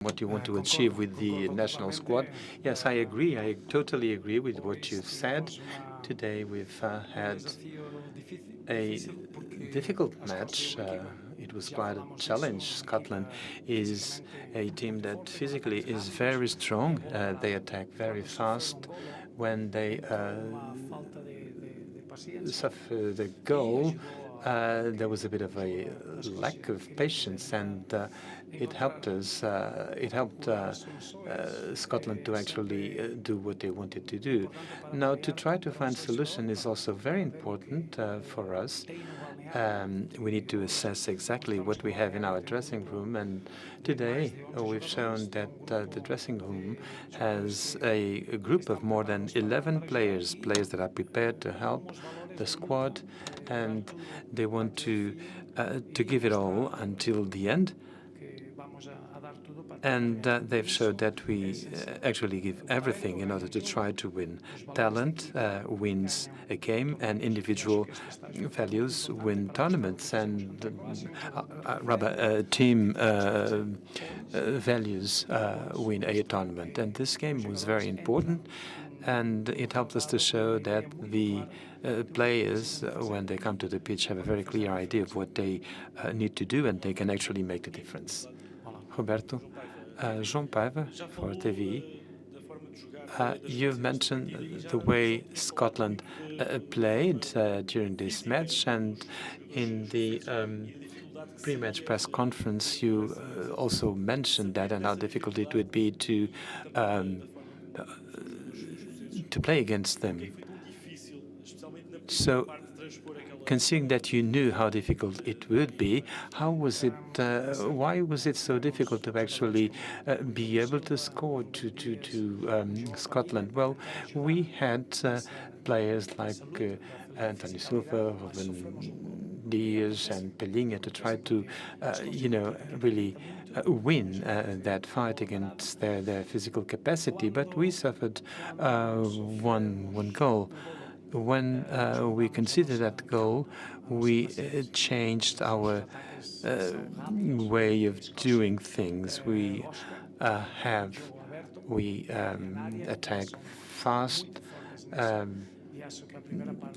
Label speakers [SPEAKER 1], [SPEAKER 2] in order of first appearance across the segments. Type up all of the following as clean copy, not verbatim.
[SPEAKER 1] what you want to achieve with the national squad. Yes, I agree. I totally agree with what you've said. Today we've had a difficult match. It was quite a challenge. Scotland is a team that physically is very strong. They attack very fast. When they suffer the goal, there was a bit of a lack of patience, and it helped us. It helped Scotland to actually do what they wanted to do. Now, to try to find solution is also very important for us. We need to assess exactly what we have in our dressing room, and today we've shown that the dressing room has a group of more than 11 players that are prepared to help the squad, and they want to give it all until the end. And they've showed that we actually give everything in order to try to win. Talent wins a game, and individual values win tournaments, and rather team values win a tournament. And this game was very important, and it helped us to show that the players, when they come to the pitch, have a very clear idea of what they need to do, and they can actually make the difference. Roberto. João Paiva for TV. You've mentioned the way Scotland played during this match, and in the pre-match press conference, you also mentioned that and how difficult it would be to play against them. So, considering that you knew how difficult it would be, how was it? Why was it so difficult to actually be able to score to Scotland? Well, we had players like António Silva, Ruben Dias, and Pelinha to try to, really win that fight against their physical capacity. But we suffered one goal. When we considered that goal, we changed our way of doing things. We attack fast,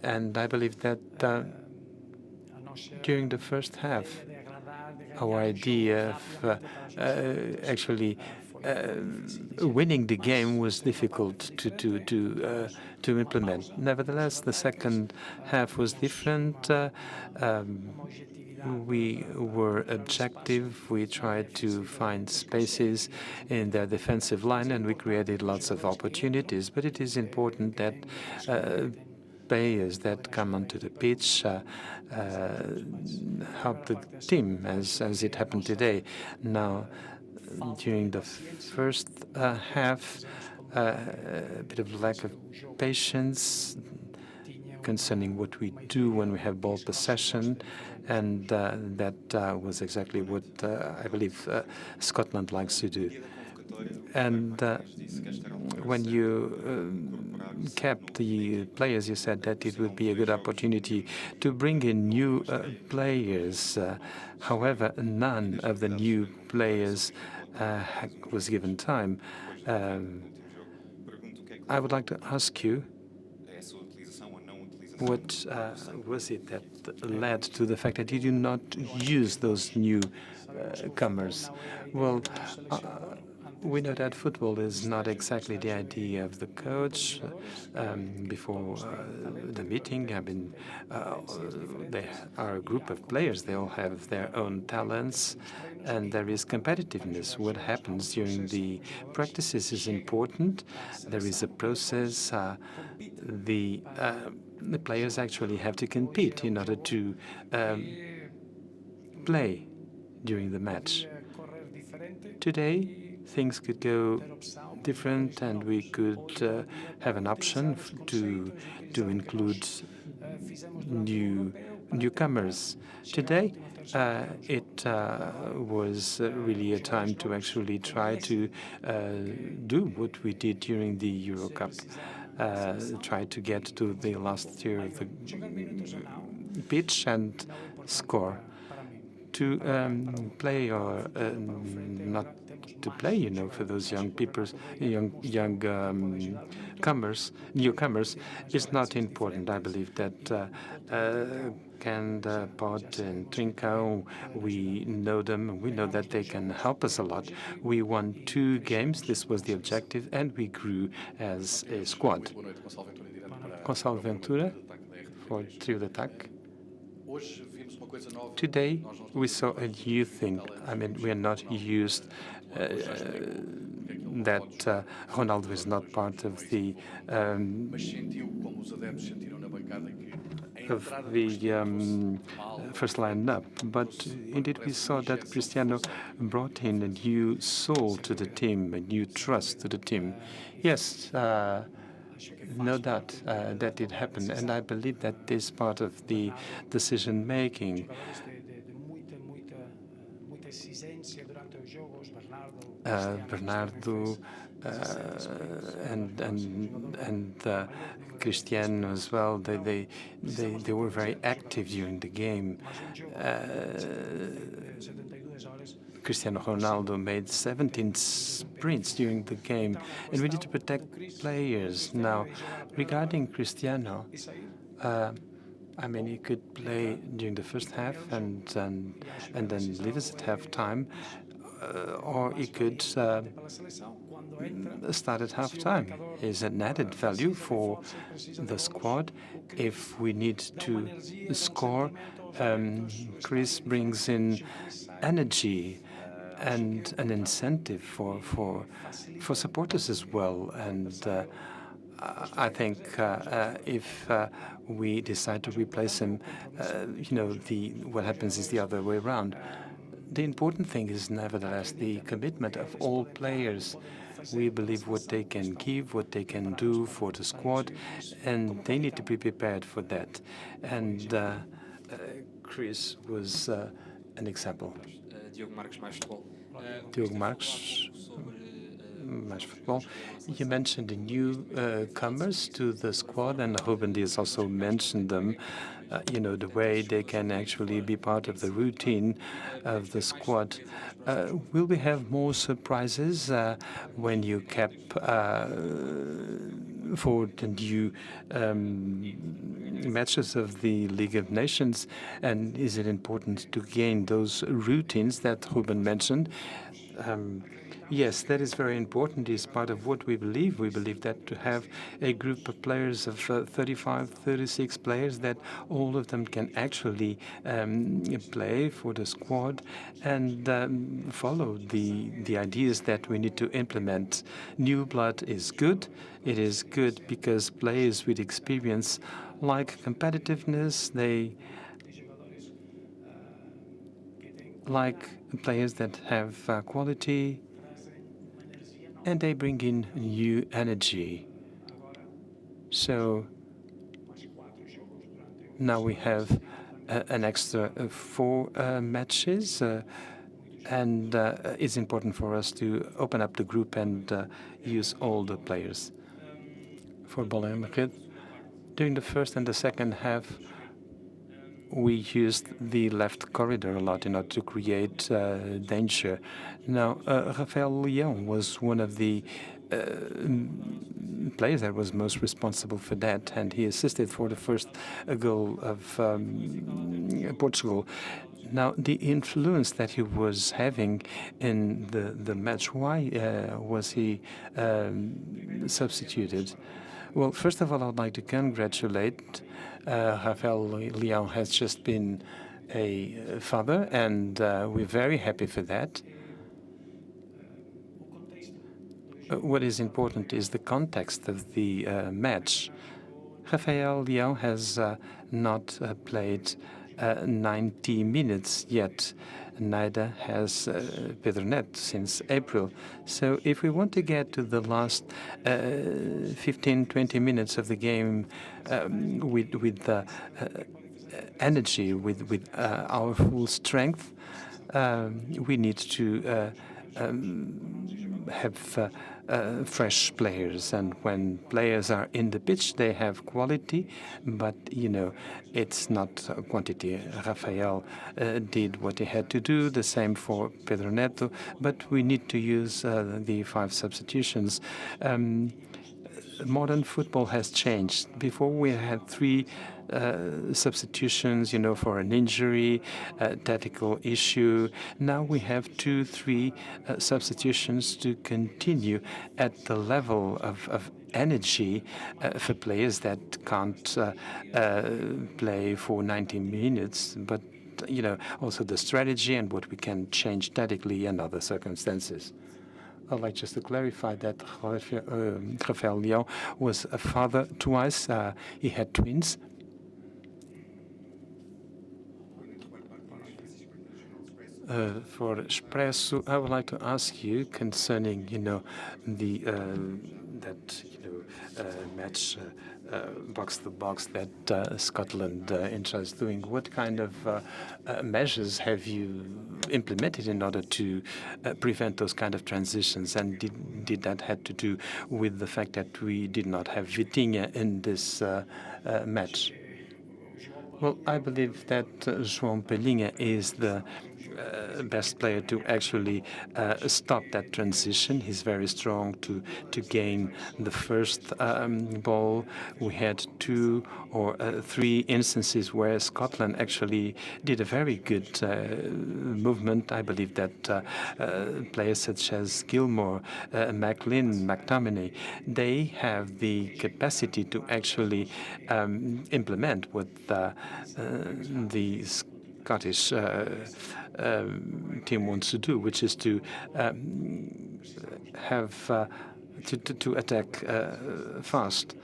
[SPEAKER 1] and I believe that during the first half, our idea of actually winning the game was difficult to implement. Nevertheless, the second half was different. We were objective. We tried to find spaces in their defensive line, and we created lots of opportunities. But it is important that players that come onto the pitch help the team, as it happened today. Now, during the first half, a bit of lack of patience concerning what we do when we have ball possession, and that was exactly what I believe Scotland likes to do. And when you kept the players, you said that it would be a good opportunity to bring in new players. However, none of the new players was given time. I would like to ask you, what was it that led to the fact that you did not use those new comers? Well, we know that football is not exactly the idea of the coach. Before the meeting, they are a group of players. They all have their own talents, and there is competitiveness. What happens during the practices is important. There is a process. The players actually have to compete in order to play during the match. Today, things could go different, and we could have an option to include newcomers. Today, it was really a time to actually try to do what we did during the Euro Cup. Try to get to the last tier of the pitch and score. To play or not to play, you know, for those young people, newcomers, is not important. I believe that Kanda, Pod, and Trincao, we know them. We know that they can help us a lot. We won 2 games. This was the objective, and we grew as a squad. Gonçalo Ventura for trio de ataque. Today, we saw a new thing. I mean, we are not used that Ronaldo is not part of the first lineup. But indeed, we saw that Cristiano brought in a new soul to the team, a new trust to the team. Yes, no doubt that did happen, and I believe that is part of the decision-making. Bernardo and Cristiano as well. They were very active during the game. Cristiano Ronaldo made 17 sprints during the game, and we need to protect players. Now, regarding Cristiano, I mean, he could play during the first half and then leave us at half-time, or he could start at half-time. Is an added value for the squad. If we need to score, Chris brings in energy and an incentive for supporters as well. And I think if we decide to replace him, you know, what happens is the other way around. The important thing is, nevertheless, the commitment of all players. We believe what they can give, what they can do for the squad, and they need to be prepared for that. And Chris was an example. Diogo Marques, Mais Football. You mentioned the newcomers to the squad, and Ruben Dias also mentioned them. You know, the way they can actually be part of the routine of the squad. Will we have more surprises when you cap for the new matches of the League of Nations? And is it important to gain those routines that Ruben mentioned? Yes, that is very important. It's part of what we believe. We believe that to have a group of players of 35, 36 players, that all of them can actually play for the squad and follow the ideas that we need to implement. New blood is good. It is good because players with experience like competitiveness. They like players that have quality, and they bring in new energy. So now we have an extra 4 matches, and it's important for us to open up the group and use all the players. For Bola and Madrid, during the first and the second half, we used the left corridor a lot in order to create danger. Now, Rafael Leão was one of the players that was most responsible for that, and he assisted for the first goal of Portugal. Now, the influence that he was having in the match, why was he substituted? Well, first of all, I'd like to congratulate Rafael Leão has just been a father, and we're very happy for that. What is important is the context of the match. Rafael Leão has not played 90 minutes yet. Neither has Pedro Neto since April. So if we want to get to the last 15, 20 minutes of the game with energy, with our full strength, we need to have fresh players, and when players are in the pitch, they have quality, but it's not quantity. Rafael did what he had to do, the same for Pedro Neto, but we need to use the 5 substitutions. Modern football has changed. Before we had 3 substitutions, for an injury, a tactical issue. Now we have 2, 3 substitutions to continue at the level of energy for players that can't play for 90 minutes, but also the strategy and what we can change tactically and other circumstances. I'd like just to clarify that Rafael Leão was a father twice. He had twins. For Expresso, I would like to ask you concerning, the match box to box that Scotland is doing. What kind of measures have you implemented in order to prevent those kind of transitions? And did that have to do with the fact that we did not have Vitinha in this match? Well, I believe that João Palhinha is the best player to actually stop that transition. He's very strong to gain the first ball. We had 2 or 3 instances where Scotland actually did a very good movement. I believe that players such as Gilmore, McLean, McTominay, they have the capacity to actually implement what the Scottish team wants to do, which is to have to attack fast.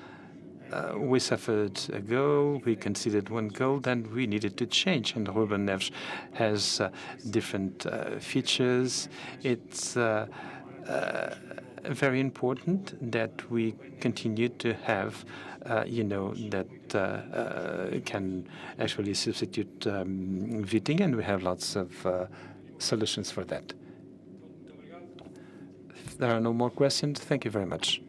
[SPEAKER 1] We suffered a goal, we conceded 1 goal, then we needed to change. And Ruben Neves has different features. It's very important that we continue to have, that can actually substitute Vitinha, and we have lots of solutions for that. If there are no more questions, thank you very much.